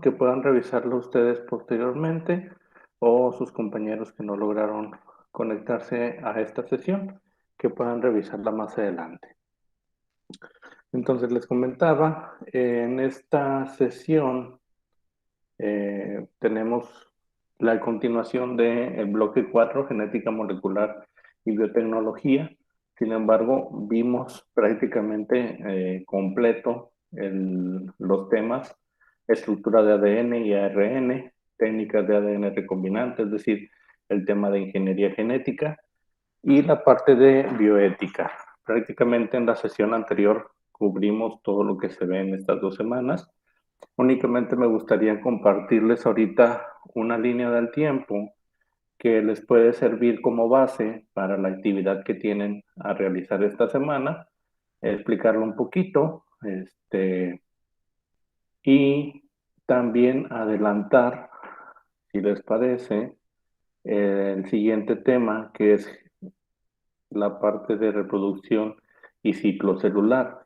que puedan revisarlo ustedes posteriormente o sus compañeros que no lograron conectarse a esta sesión, que puedan revisarla más adelante. Entonces les comentaba, en esta sesión tenemos la continuación del bloque 4, genética molecular y biotecnología. Sin embargo, vimos prácticamente completo los temas: estructura de ADN y ARN, técnicas de ADN recombinante, es decir, el tema de ingeniería genética, y la parte de bioética. Prácticamente en la sesión anterior cubrimos todo lo que se ve en estas 2 semanas. Únicamente me gustaría compartirles ahorita una línea del tiempo que les puede servir como base para la actividad que tienen a realizar esta semana, explicarlo un poquito, y también adelantar, si les parece, el siguiente tema, que es la parte de reproducción y ciclo celular,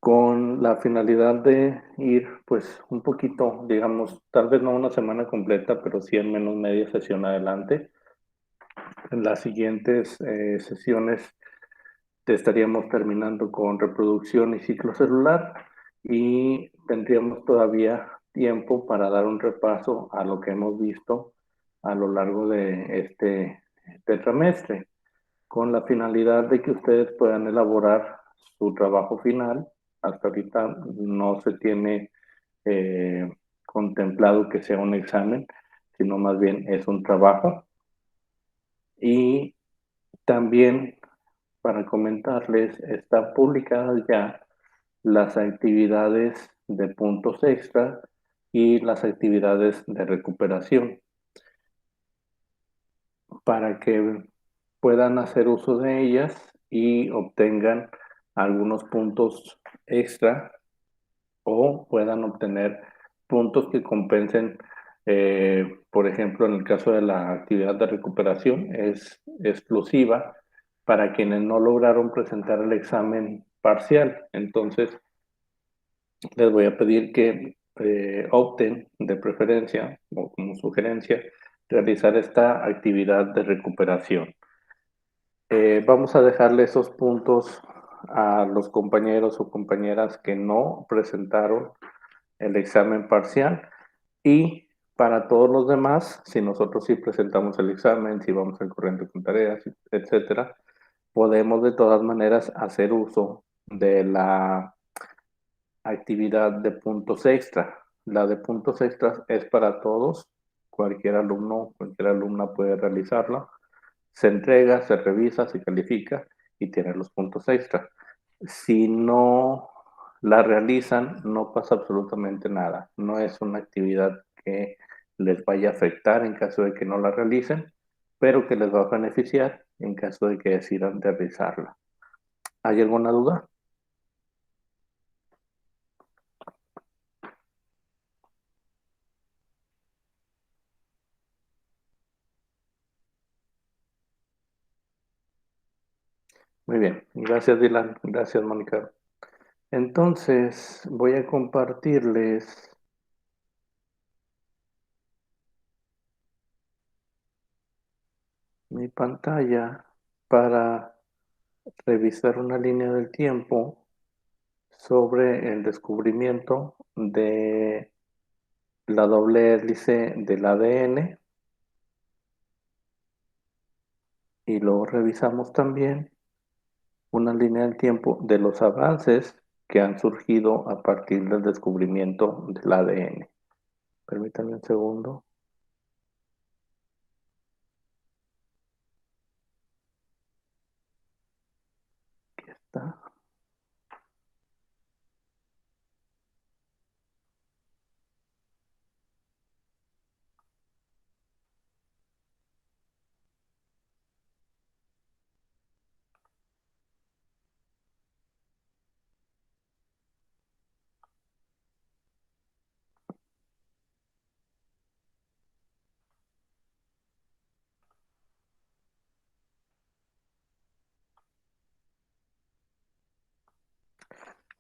con la finalidad de ir pues un poquito, digamos, tal vez no una semana completa, pero sí al menos media sesión adelante. En las siguientes sesiones estaríamos terminando con reproducción y ciclo celular, y tendríamos todavía tiempo para dar un repaso a lo que hemos visto a lo largo de este tetramestre, con la finalidad de que ustedes puedan elaborar su trabajo final. Hasta ahorita no se tiene eh, contemplado que sea un examen, sino más bien es un trabajo. Y también, para comentarles, están publicadas ya las actividades de puntos extra y las actividades de recuperación, para que puedan hacer uso de ellas y obtengan algunos puntos extra, o puedan obtener puntos que compensen. Por ejemplo, en el caso de la actividad de recuperación, es exclusiva para quienes no lograron presentar el examen parcial. Entonces, les voy a pedir que opten de preferencia o como sugerencia realizar esta actividad de recuperación. Vamos a dejarle esos puntos a los compañeros o compañeras que no presentaron el examen parcial, y para todos los demás, si nosotros sí presentamos el examen, si vamos al corriente con tareas, etcétera, podemos de todas maneras hacer uso de la actividad de puntos extra. La de puntos extras es para todos, cualquier alumno, cualquier alumna puede realizarla. Se entrega, se revisa, se califica y tiene los puntos extra. Si no la realizan, no pasa absolutamente nada. No es una actividad que les vaya a afectar en caso de que no la realicen, pero que les va a beneficiar en caso de que decidan realizarla. ¿Hay alguna duda? Muy bien, gracias Dylan, gracias Mónica. Entonces voy a compartirles mi pantalla para revisar una línea del tiempo sobre el descubrimiento de la doble hélice del ADN, y luego revisamos también una línea del tiempo de los avances que han surgido a partir del descubrimiento del ADN. Permítanme un segundo. Aquí está.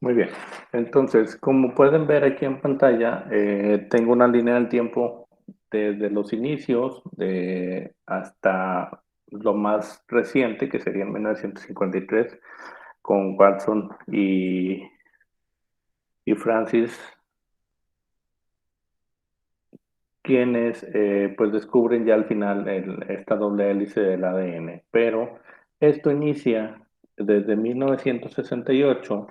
Muy bien. Entonces, como pueden ver aquí en pantalla, tengo una línea del tiempo desde los inicios hasta lo más reciente, que sería en 1953, con Watson y Francis, quienes pues descubren ya al final esta doble hélice del ADN. Pero esto inicia desde 1968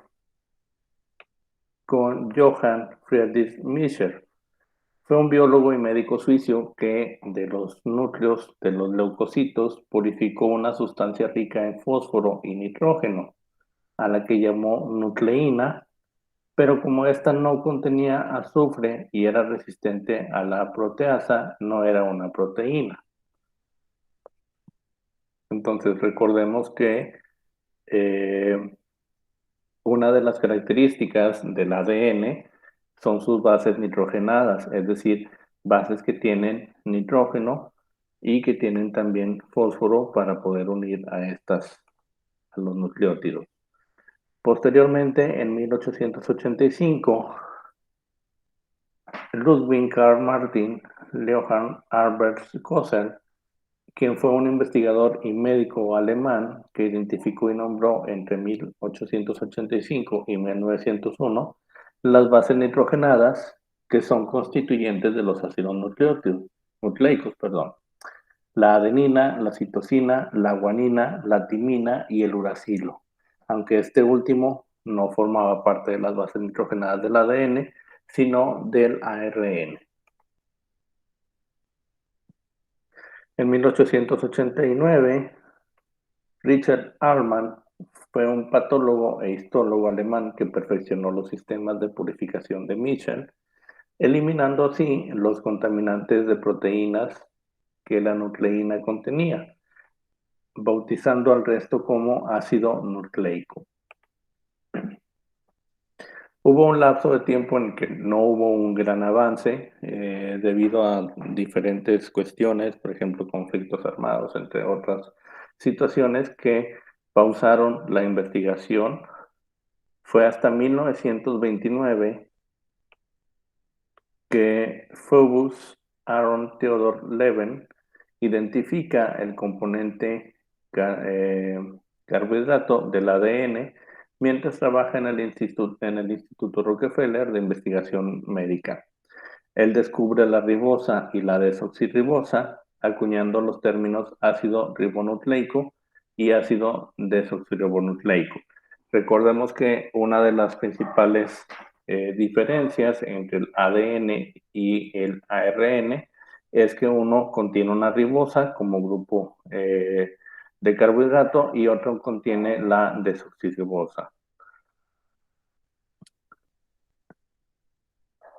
con Johann Friedrich Miescher. Fue un biólogo y médico suizo que de los núcleos de los leucocitos purificó una sustancia rica en fósforo y nitrógeno, a la que llamó nucleína, pero como esta no contenía azufre y era resistente a la proteasa, no era una proteína. Entonces recordemos que eh, una de las características del ADN son sus bases nitrogenadas, es decir, bases que tienen nitrógeno y que tienen también fósforo para poder unir a los nucleótidos. Posteriormente, en 1885, Ludwig Karl Martin Leonhard Albert Kosser, quien fue un investigador y médico alemán que identificó y nombró entre 1885 y 1901 las bases nitrogenadas que son constituyentes de los ácidos nucleicos, perdón. La adenina, la citosina, la guanina, la timina y el uracilo, aunque este último no formaba parte de las bases nitrogenadas del ADN, sino del ARN. En 1889, Richard Allman fue un patólogo e histólogo alemán que perfeccionó los sistemas de purificación de Mitchell, eliminando así los contaminantes de proteínas que la nucleína contenía, bautizando al resto como ácido nucleico. Hubo un lapso de tiempo en que no hubo un gran avance debido a diferentes cuestiones, por ejemplo, conflictos armados, entre otras situaciones que pausaron la investigación. Fue hasta 1929 que Phobos Aaron Theodor Leven identifica el componente carbohidrato del ADN mientras trabaja en el Instituto Rockefeller de Investigación Médica. Él descubre la ribosa y la desoxirribosa, acuñando los términos ácido ribonucleico y ácido desoxirribonucleico. Recordemos que una de las principales diferencias entre el ADN y el ARN es que uno contiene una ribosa como grupo de carbohidrato y otro contiene la desoxirribosa.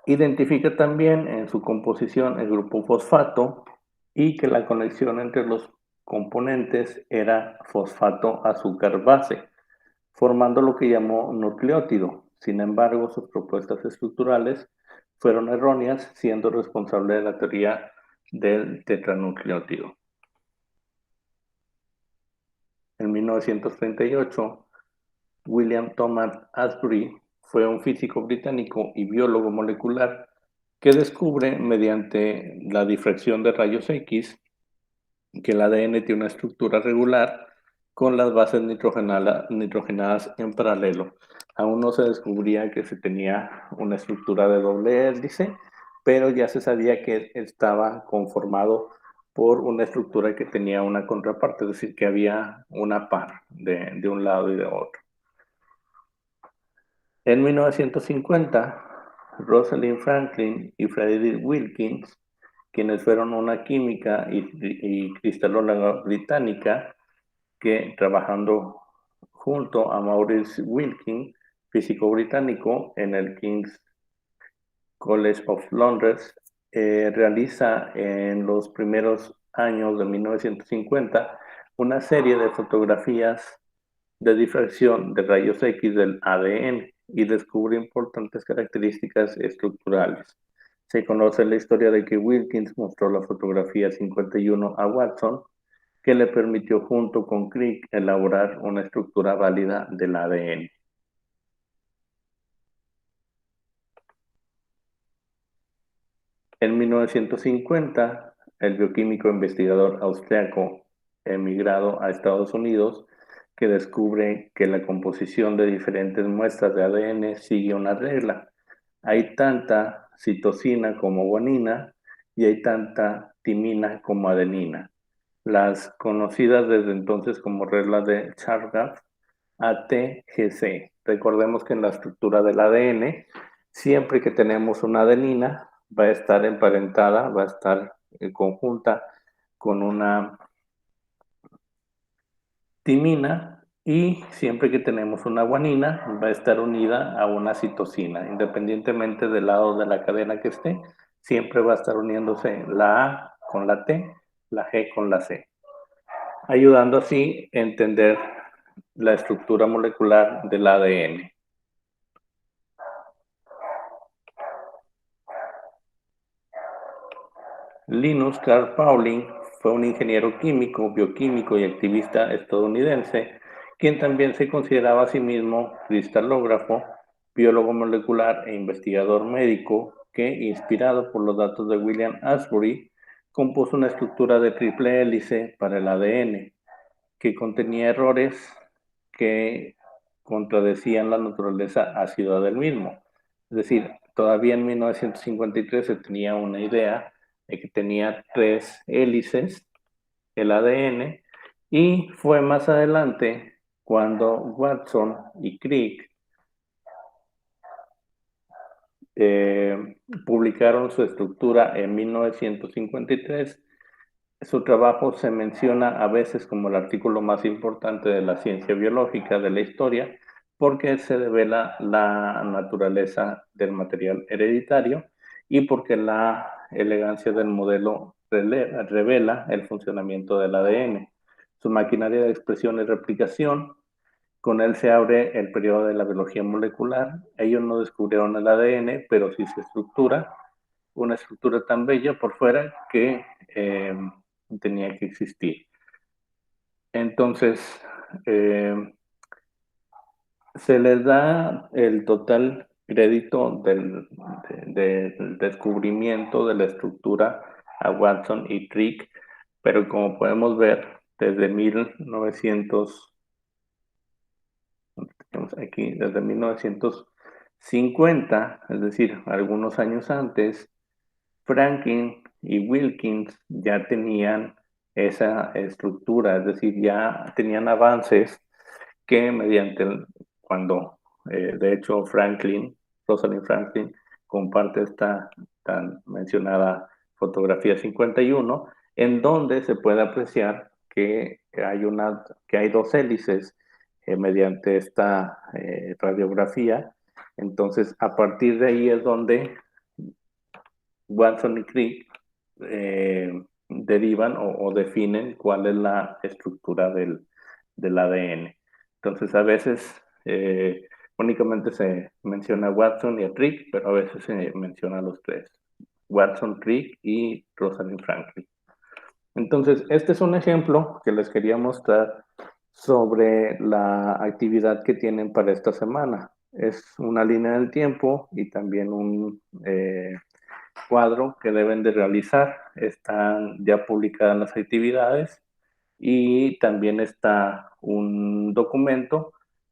Identifica también en su composición el grupo fosfato y que la conexión entre los componentes era fosfato azúcar base, formando lo que llamó nucleótido. Sin embargo, sus propuestas estructurales fueron erróneas, siendo responsable de la teoría del tetranucleótido. En 1938, William Thomas Asbury fue un físico británico y biólogo molecular que descubre mediante la difracción de rayos X que el ADN tiene una estructura regular con las bases nitrogenadas en paralelo. Aún no se descubría que se tenía una estructura de doble hélice, pero ya se sabía que estaba conformado por una estructura que tenía una contraparte, es decir, que había una par de un lado y de otro. En 1950, Rosalind Franklin y Frederick Wilkins, quienes fueron una química y cristalóloga británica, que trabajando junto a Maurice Wilkins, físico británico, en el King's College of Londres, realiza en los primeros años de 1950 una serie de fotografías de difracción de rayos X del ADN y descubre importantes características estructurales. Se conoce la historia de que Wilkins mostró la fotografía 51 a Watson, que le permitió junto con Crick elaborar una estructura válida del ADN. En 1950, el bioquímico investigador austriaco emigrado a Estados Unidos, que descubre que la composición de diferentes muestras de ADN sigue una regla. Hay tanta citosina como guanina y hay tanta timina como adenina. Las conocidas desde entonces como reglas de Chargaff, ATGC. Recordemos que en la estructura del ADN, siempre que tenemos una adenina, va a estar emparentada, va a estar conjunta con una timina, y siempre que tenemos una guanina va a estar unida a una citosina, independientemente del lado de la cadena que esté, siempre va a estar uniéndose la A con la T, la G con la C, ayudando así a entender la estructura molecular del ADN. Linus Carl Pauling fue un ingeniero químico, bioquímico y activista estadounidense, quien también se consideraba a sí mismo cristalógrafo, biólogo molecular e investigador médico, que, inspirado por los datos de William Ashbury, compuso una estructura de triple hélice para el ADN, que contenía errores que contradecían la naturaleza ácida del mismo. Es decir, todavía en 1953 se tenía una idea de que tenía tres hélices el ADN, y fue más adelante cuando Watson y Crick publicaron su estructura en 1953. Su trabajo se menciona a veces como el artículo más importante de la ciencia biológica de la historia, porque se devela la naturaleza del material hereditario y porque la elegancia del modelo revela el funcionamiento del ADN. Su maquinaria de expresión y replicación, con él se abre el periodo de la biología molecular. Ellos no descubrieron el ADN, pero sí su estructura, una estructura tan bella por fuera que tenía que existir. Entonces, se les da el total crédito del descubrimiento de la estructura a Watson y Crick, pero como podemos ver, desde 1900, desde 1950, es decir, algunos años antes, Franklin y Wilkins ya tenían esa estructura, es decir, ya tenían avances que cuando de hecho Rosalind Franklin comparte esta tan mencionada fotografía 51, en donde se puede apreciar que hay dos hélices mediante esta radiografía. Entonces, a partir de ahí es donde Watson y Crick derivan o definen cuál es la estructura del ADN. Entonces, a veces únicamente se menciona a Watson y a Crick, pero a veces se menciona a los tres: Watson, Crick y Rosalind Franklin. Entonces, este es un ejemplo que les quería mostrar sobre la actividad que tienen para esta semana. Es una línea del tiempo y también un cuadro que deben de realizar. Están ya publicadas las actividades y también está un documento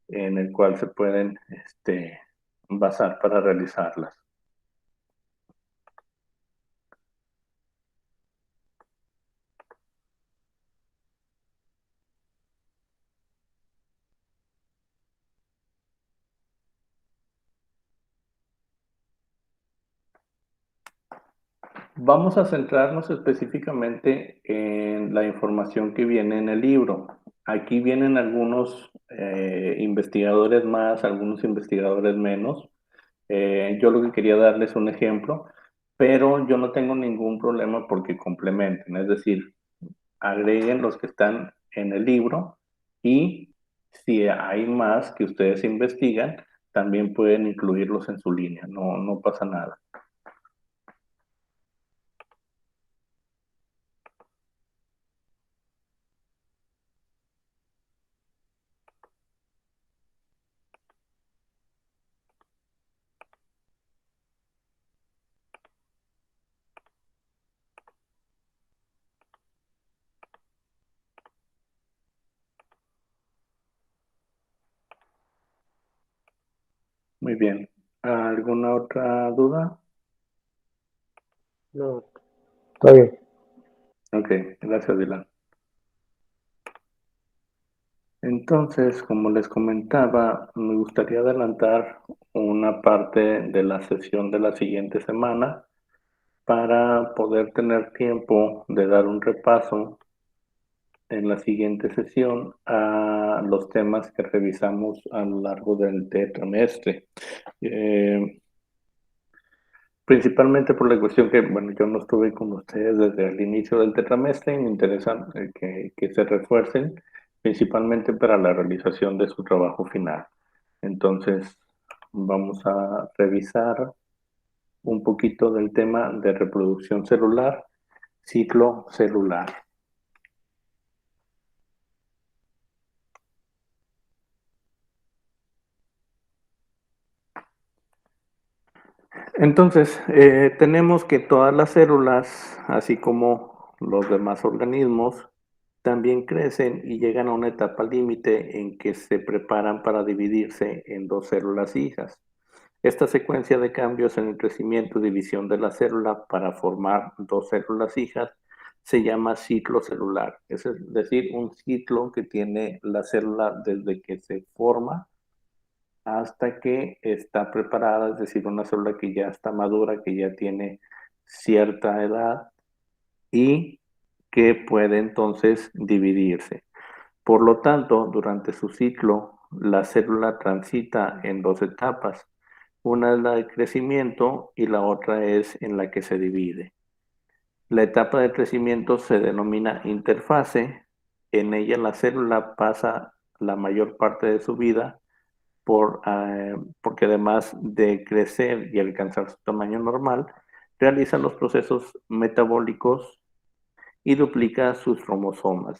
en el cual se pueden basar para realizarlas. Vamos a centrarnos específicamente en la información que viene en el libro. Aquí vienen algunos investigadores más, algunos investigadores menos. Yo lo que quería darles un ejemplo, pero yo no tengo ningún problema porque complementen, es decir, agreguen los que están en el libro, y si hay más que ustedes investigan, también pueden incluirlos en su línea, no pasa nada. Muy bien. ¿Alguna otra duda? No, está bien. Ok, gracias, Dylan. Entonces, como les comentaba, me gustaría adelantar una parte de la sesión de la siguiente semana para poder tener tiempo de dar un repaso en la siguiente sesión a los temas que revisamos a lo largo del trimestre. Eh, Principalmente por la cuestión que, bueno, yo no estuve con ustedes desde el inicio del tetramestre y me interesa que se refuercen, principalmente para la realización de su trabajo final. Entonces, vamos a revisar un poquito del tema de reproducción celular, ciclo celular. Entonces, tenemos que todas las células, así como los demás organismos, también crecen y llegan a una etapa límite en que se preparan para dividirse en dos células hijas. Esta secuencia de cambios en el crecimiento y división de la célula para formar dos células hijas se llama ciclo celular, es decir, un ciclo que tiene la célula desde que se forma hasta que está preparada, es decir, una célula que ya está madura, que ya tiene cierta edad y que puede entonces dividirse. Por lo tanto, durante su ciclo, la célula transita en dos etapas. Una es la de crecimiento y la otra es en la que se divide. La etapa de crecimiento se denomina interfase. En ella la célula pasa la mayor parte de su vida porque además de crecer y alcanzar su tamaño normal, realiza los procesos metabólicos y duplica sus cromosomas,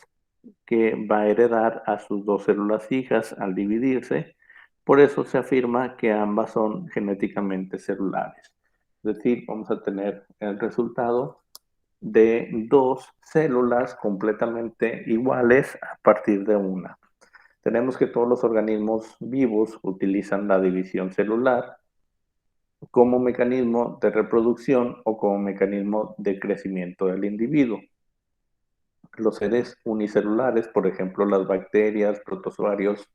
que va a heredar a sus dos células hijas al dividirse. Por eso se afirma que ambas son genéticamente celulares. Es decir, vamos a tener el resultado de dos células completamente iguales a partir de una. Tenemos que todos los organismos vivos utilizan la división celular como mecanismo de reproducción o como mecanismo de crecimiento del individuo. Los seres unicelulares, por ejemplo, las bacterias, protozoarios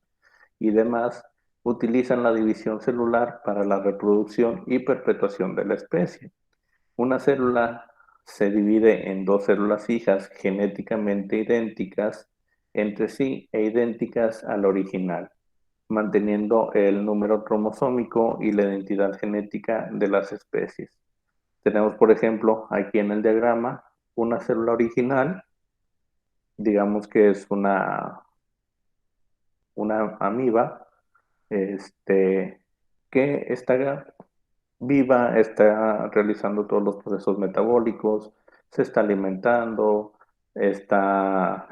y demás, utilizan la división celular para la reproducción y perpetuación de la especie. Una célula se divide en dos células hijas genéticamente idénticas entre sí e idénticas al original, manteniendo el número cromosómico y la identidad genética de las especies. Tenemos, por ejemplo, aquí en el diagrama una célula original, digamos que es una amiba, este, que está viva, está realizando todos los procesos metabólicos, se está alimentando, está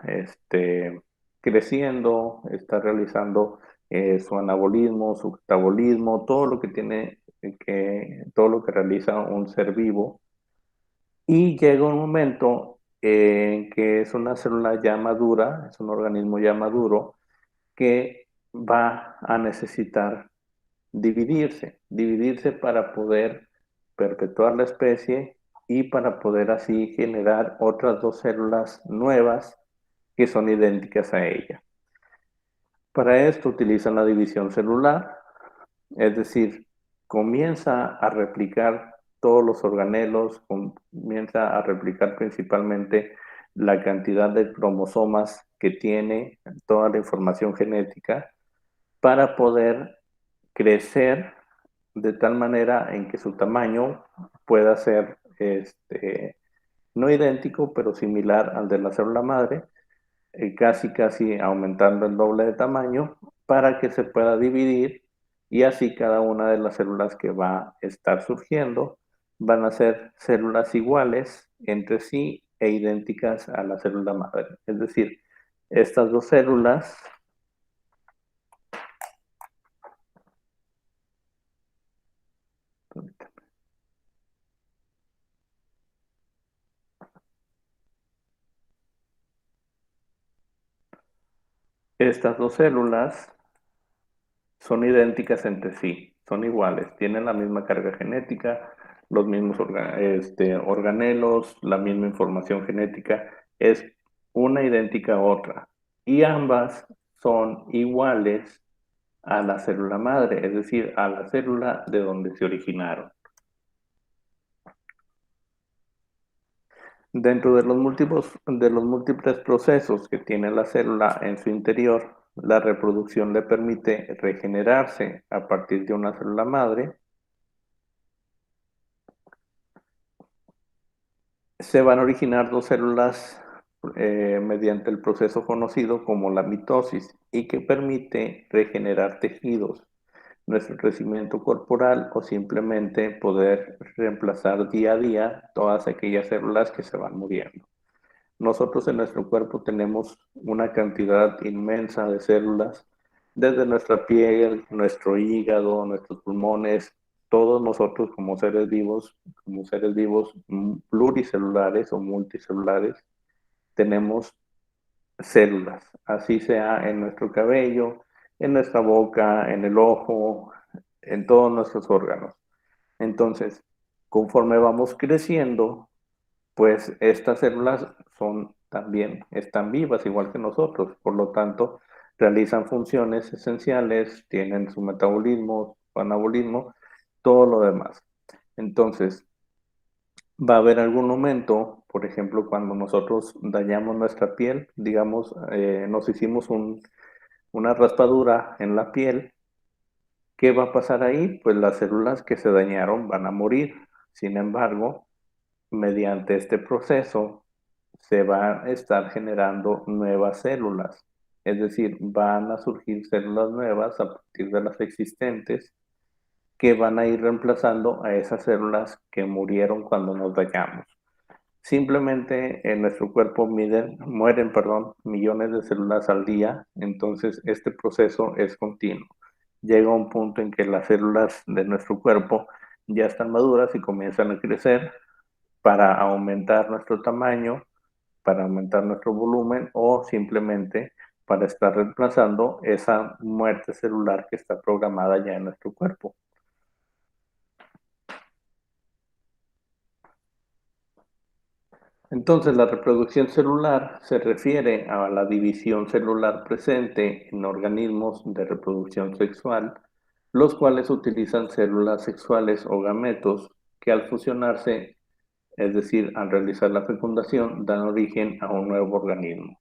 creciendo, está realizando su anabolismo, su catabolismo, todo lo que tiene todo lo que realiza un ser vivo. Y llega un momento en que es una célula ya madura, es un organismo ya maduro, que va a necesitar dividirse para poder perpetuar la especie y para poder así generar otras dos células nuevas que son idénticas a ella. Para esto utilizan la división celular, es decir, comienza a replicar todos los organelos, comienza a replicar principalmente la cantidad de cromosomas que tiene, toda la información genética, para poder crecer de tal manera en que su tamaño pueda ser no idéntico, pero similar al de la célula madre, casi aumentando el doble de tamaño para que se pueda dividir y así cada una de las células que va a estar surgiendo van a ser células iguales entre sí e idénticas a la célula madre. Es decir, estas dos células, estas dos células son idénticas entre sí. son iguales, tienen la misma carga genética, los mismos organelos, la misma información genética, es una idéntica a otra. Y ambas son iguales a la célula madre, es decir, a la célula de donde se originaron. Dentro de los múltiples procesos que tiene la célula en su interior, la reproducción le permite regenerarse a partir de una célula madre. Se van a originar dos células mediante el proceso conocido como la mitosis y que permite regenerar tejidos, nuestro crecimiento corporal o simplemente poder reemplazar día a día todas aquellas células que se van muriendo. Nosotros en nuestro cuerpo tenemos una cantidad inmensa de células, desde nuestra piel, nuestro hígado, nuestros pulmones, todos nosotros como seres vivos pluricelulares o multicelulares, tenemos células, así sea en nuestro cabello, en nuestra boca, en el ojo, en todos nuestros órganos. Entonces, conforme vamos creciendo, pues estas células están vivas igual que nosotros, por lo tanto, realizan funciones esenciales, tienen su metabolismo, su anabolismo, todo lo demás. Entonces, va a haber algún momento, por ejemplo, cuando nosotros dañamos nuestra piel, digamos, nos hicimos una raspadura en la piel, ¿qué va a pasar ahí? Pues las células que se dañaron van a morir. Sin embargo, mediante este proceso se van a estar generando nuevas células, es decir, van a surgir células nuevas a partir de las existentes que van a ir reemplazando a esas células que murieron cuando nos dañamos. Simplemente en nuestro cuerpo mueren, millones de células al día, entonces este proceso es continuo. Llega un punto en que las células de nuestro cuerpo ya están maduras y comienzan a crecer para aumentar nuestro tamaño, para aumentar nuestro volumen o simplemente para estar reemplazando esa muerte celular que está programada ya en nuestro cuerpo. Entonces, la reproducción celular se refiere a la división celular presente en organismos de reproducción sexual, los cuales utilizan células sexuales o gametos que al fusionarse, es decir, al realizar la fecundación, dan origen a un nuevo organismo.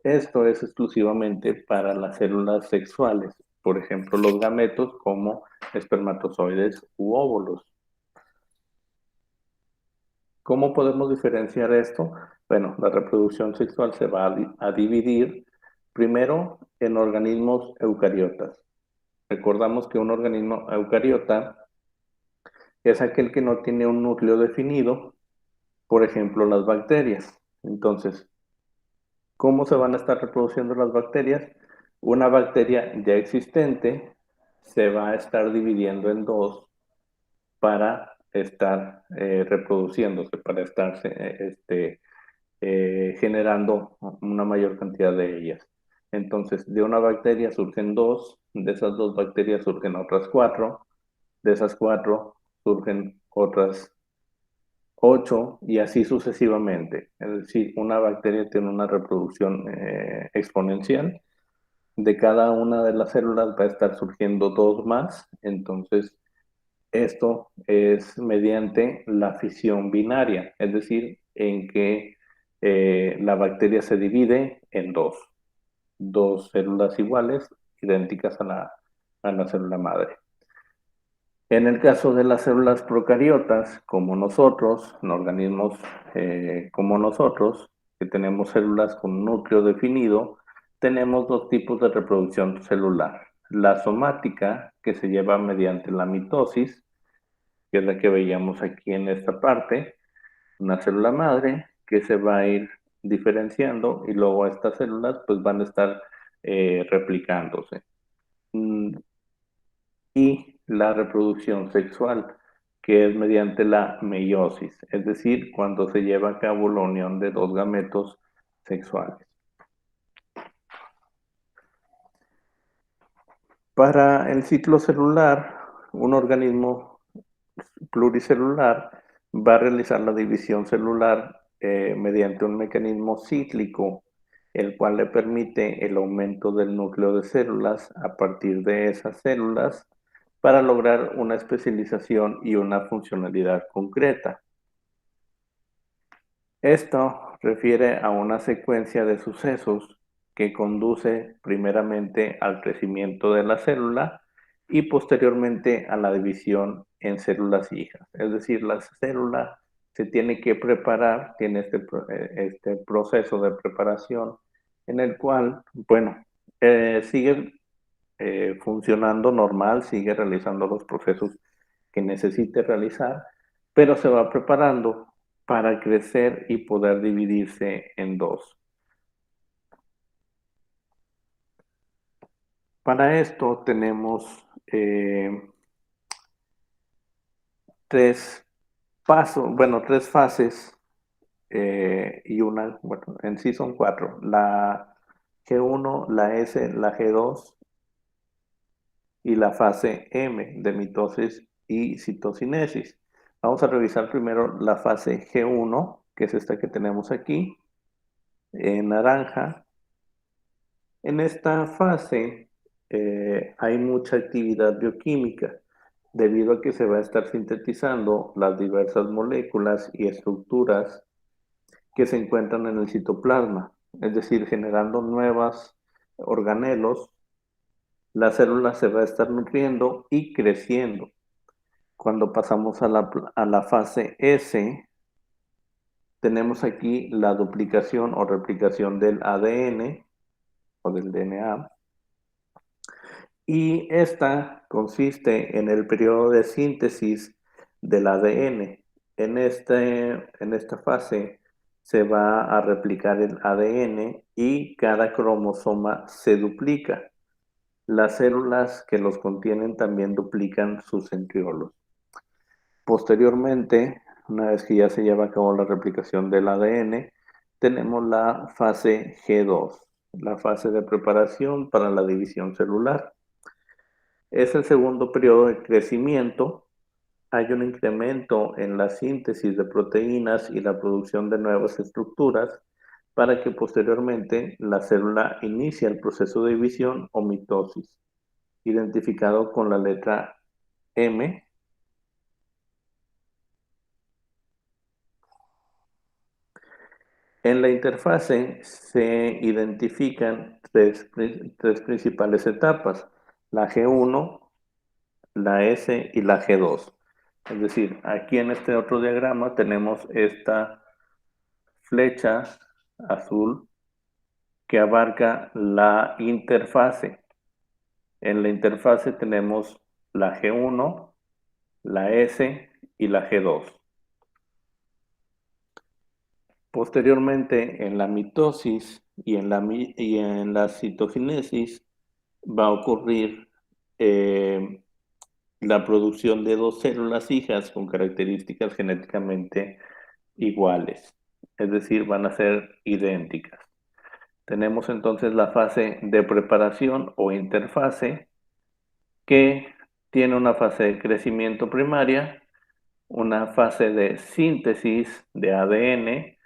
Esto es exclusivamente para las células sexuales, por ejemplo, los gametos como espermatozoides u óvulos. ¿Cómo podemos diferenciar esto? Bueno, la reproducción sexual se va a dividir primero en organismos eucariotas. Recordamos que un organismo eucariota es aquel que no tiene un núcleo definido, por ejemplo, las bacterias. Entonces, ¿cómo se van a estar reproduciendo las bacterias? Una bacteria ya existente se va a estar dividiendo en dos para estar reproduciéndose, para estar generando una mayor cantidad de ellas. Entonces, de una bacteria surgen dos, de esas dos bacterias surgen otras cuatro, de esas cuatro surgen otras 8 y así sucesivamente. Es decir, una bacteria tiene una reproducción exponencial. De cada una de las células va a estar surgiendo dos más. Entonces, esto es mediante la fisión binaria, es decir, en que la bacteria se divide en dos células iguales, idénticas a la célula madre. En el caso de las células procariotas, como nosotros, en organismos como nosotros, que tenemos células con núcleo definido, tenemos dos tipos de reproducción celular. La somática, que se lleva mediante la mitosis, que es la que veíamos aquí en esta parte, una célula madre que se va a ir diferenciando y luego estas células pues van a estar replicándose. Y la reproducción sexual, que es mediante la meiosis, es decir, cuando se lleva a cabo la unión de dos gametos sexuales. Para el ciclo celular, un organismo pluricelular va a realizar la división celular mediante un mecanismo cíclico, el cual le permite el aumento del núcleo de células a partir de esas células para lograr una especialización y una funcionalidad concreta. Esto refiere a una secuencia de sucesos que conduce primeramente al crecimiento de la célula y posteriormente a la división en células hijas. Es decir, la célula se tiene que preparar, tiene este proceso de preparación en el cual, bueno, sigue funcionando normal, sigue realizando los procesos que necesite realizar, pero se va preparando para crecer y poder dividirse en dos. Para esto tenemos tres pasos, bueno, tres fases y una, bueno, en sí son cuatro. La G1, la S, la G2 y la fase M de mitosis y citocinesis. Vamos a revisar primero la fase G1, que es esta que tenemos aquí, en naranja. En esta fase hay mucha actividad bioquímica, debido a que se va a estar sintetizando las diversas moléculas y estructuras que se encuentran en el citoplasma, es decir, generando nuevos organelos. La célula se va a estar nutriendo y creciendo. Cuando pasamos a la fase S, tenemos aquí la duplicación o replicación del ADN o del DNA. Y esta consiste en el periodo de síntesis del ADN. En esta fase se va a replicar el ADN y cada cromosoma se duplica. Las células que los contienen también duplican sus centriolos. Posteriormente, una vez que ya se lleva a cabo la replicación del ADN, tenemos la fase G2, la fase de preparación para la división celular. Es el segundo periodo de crecimiento. Hay un incremento en la síntesis de proteínas y la producción de nuevas estructuras para que posteriormente la célula inicie el proceso de división o mitosis, identificado con la letra M. En la interfase se identifican tres principales etapas: la G1, la S y la G2. Es decir, aquí en este otro diagrama tenemos esta flecha azul que abarca la interfase. En la interfase tenemos la G1, la S y la G2. Posteriormente, en la mitosis y en la citocinesis va a ocurrir la producción de dos células hijas con características genéticamente iguales, es decir, van a ser idénticas. Tenemos entonces la fase de preparación o interfase, que tiene una fase de crecimiento primaria, una fase de síntesis de ADN,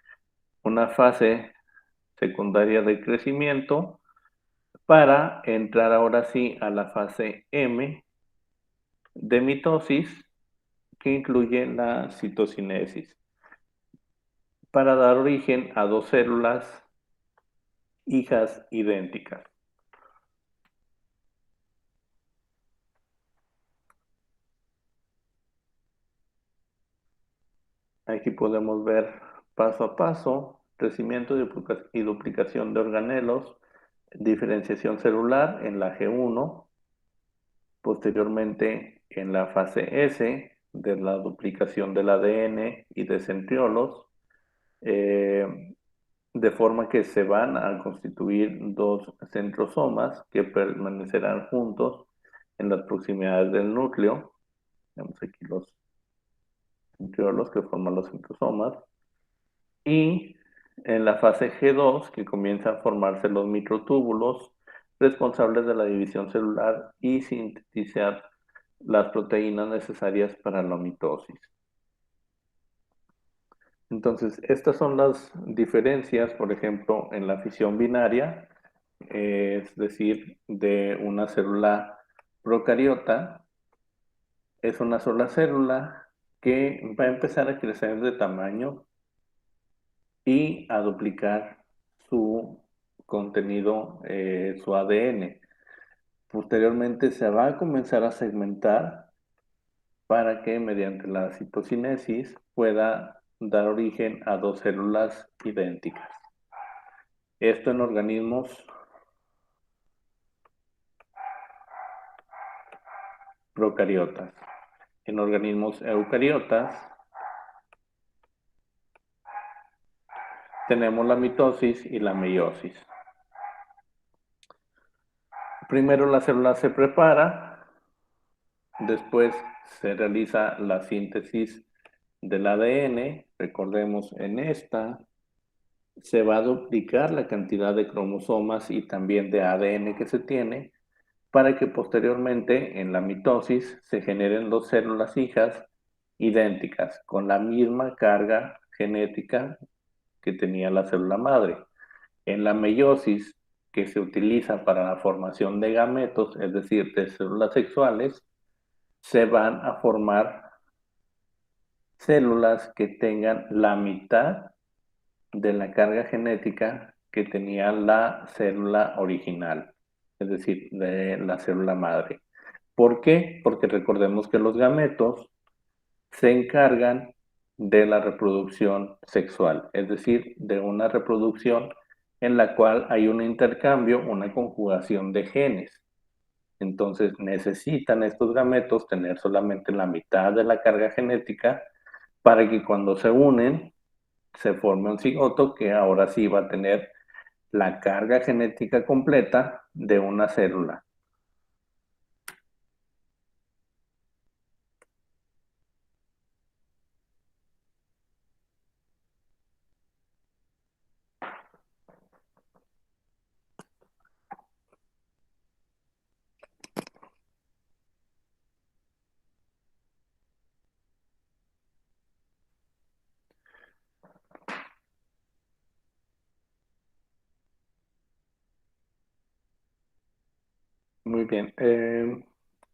una fase secundaria de crecimiento, para entrar ahora sí a la fase M de mitosis, que incluye la citocinesis, para dar origen a dos células hijas idénticas. Aquí podemos ver paso a paso: crecimiento y duplicación de organelos, diferenciación celular en la G1, posteriormente en la fase S de la duplicación del ADN y de centriolos, de forma que se van a constituir dos centrosomas que permanecerán juntos en las proximidades del núcleo. Vemos aquí los centriolos que forman los centrosomas. Y en la fase G2, que comienzan a formarse los microtúbulos responsables de la división celular y sintetizar las proteínas necesarias para la mitosis. Entonces, estas son las diferencias, por ejemplo, en la fisión binaria, es decir, de una célula procariota, es una sola célula que va a empezar a crecer de tamaño y a duplicar su contenido, su ADN. Posteriormente se va a comenzar a segmentar para que mediante la citocinesis pueda dar origen a dos células idénticas. Esto en organismos procariotas. En organismos eucariotas tenemos la mitosis y la meiosis. Primero la célula se prepara, después se realiza la síntesis del ADN. Recordemos, en esta se va a duplicar la cantidad de cromosomas y también de ADN que se tiene para que posteriormente en la mitosis se generen dos células hijas idénticas con la misma carga genética que tenía la célula madre. En la meiosis, que se utiliza para la formación de gametos, es decir, de células sexuales, se van a formar células que tengan la mitad de la carga genética que tenía la célula original, es decir, de la célula madre. ¿Por qué? Porque recordemos que los gametos se encargan de la reproducción sexual, es decir, de una reproducción en la cual hay un intercambio, una conjugación de genes. Entonces necesitan estos gametos tener solamente la mitad de la carga genética para que cuando se unen se forme un cigoto que ahora sí va a tener la carga genética completa de una célula. Muy bien.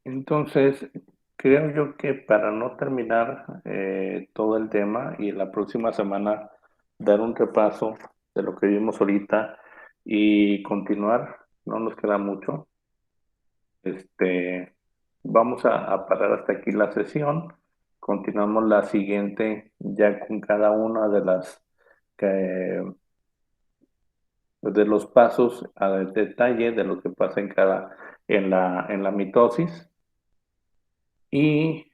Entonces, creo yo que para no terminar todo el tema y la próxima semana dar un repaso de lo que vimos ahorita y continuar, no nos queda mucho. Vamos a parar hasta aquí la sesión. Continuamos la siguiente ya con cada una de las que de los pasos a detalle de lo que pasa en cada en la mitosis y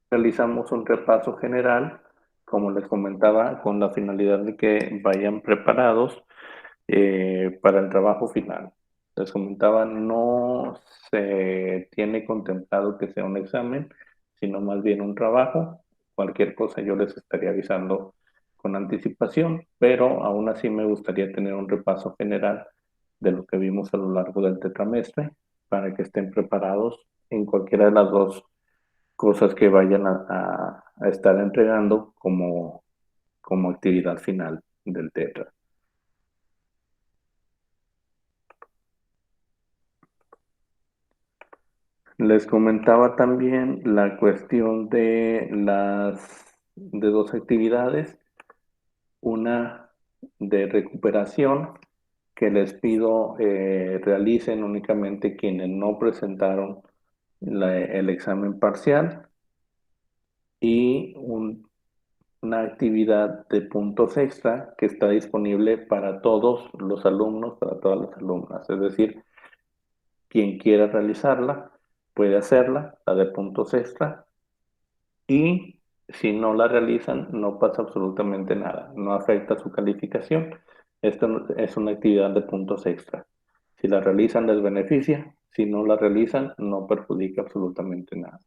realizamos un repaso general, como les comentaba, con la finalidad de que vayan preparados para el trabajo final. Les comentaba, no se tiene contemplado que sea un examen, sino más bien un trabajo. Cualquier cosa yo les estaría avisando con anticipación, pero aún así me gustaría tener un repaso general de lo que vimos a lo largo del tetramestre para que estén preparados en cualquiera de las dos cosas que vayan a estar entregando como actividad final del tetra. Les comentaba también la cuestión de dos actividades, una de recuperación que les pido realicen únicamente quienes no presentaron el examen parcial y una actividad de puntos extra que está disponible para todos los alumnos, para todas las alumnas. Es decir, quien quiera realizarla puede hacerla, la de puntos extra, y si no la realizan no pasa absolutamente nada, no afecta su calificación. Esto es una actividad de puntos extra. Si la realizan les beneficia, si no la realizan no perjudica absolutamente nada.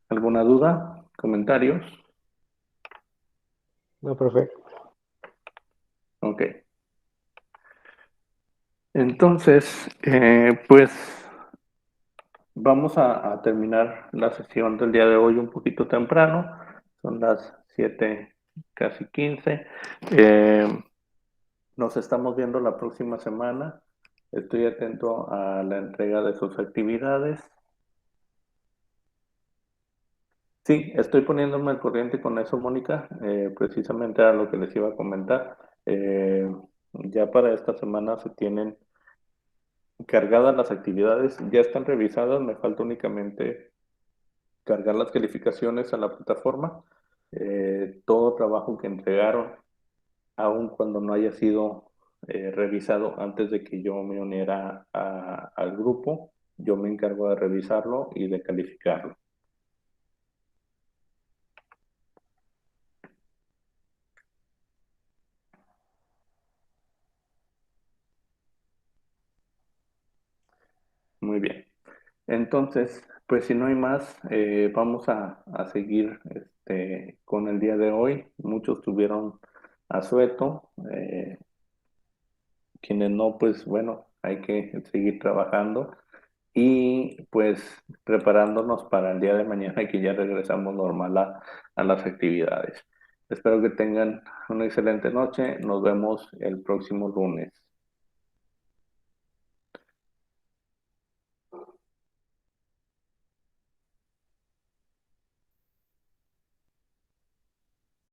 ¿Alguna duda? ¿Comentarios? No, profe. Ok. Entonces, pues Vamos a terminar la sesión del día de hoy un poquito temprano. Son las 7, casi 15. Eh, Nos estamos viendo la próxima semana. Estoy atento a la entrega de sus actividades. Sí, estoy poniéndome al corriente con eso, Mónica. Precisamente a lo que les iba a comentar. Eh, ya para esta semana se tienen cargadas las actividades, ya están revisadas, me falta únicamente cargar las calificaciones a la plataforma. Todo trabajo que entregaron, aun cuando no haya sido revisado antes de que yo me uniera al grupo, yo me encargo de revisarlo y de calificarlo. Muy bien. Entonces, pues si no hay más, vamos a seguir con el día de hoy. Muchos tuvieron asueto, quienes no, pues bueno, hay que seguir trabajando y pues preparándonos para el día de mañana que ya regresamos normal a las actividades. Espero que tengan una excelente noche. Nos vemos el próximo lunes.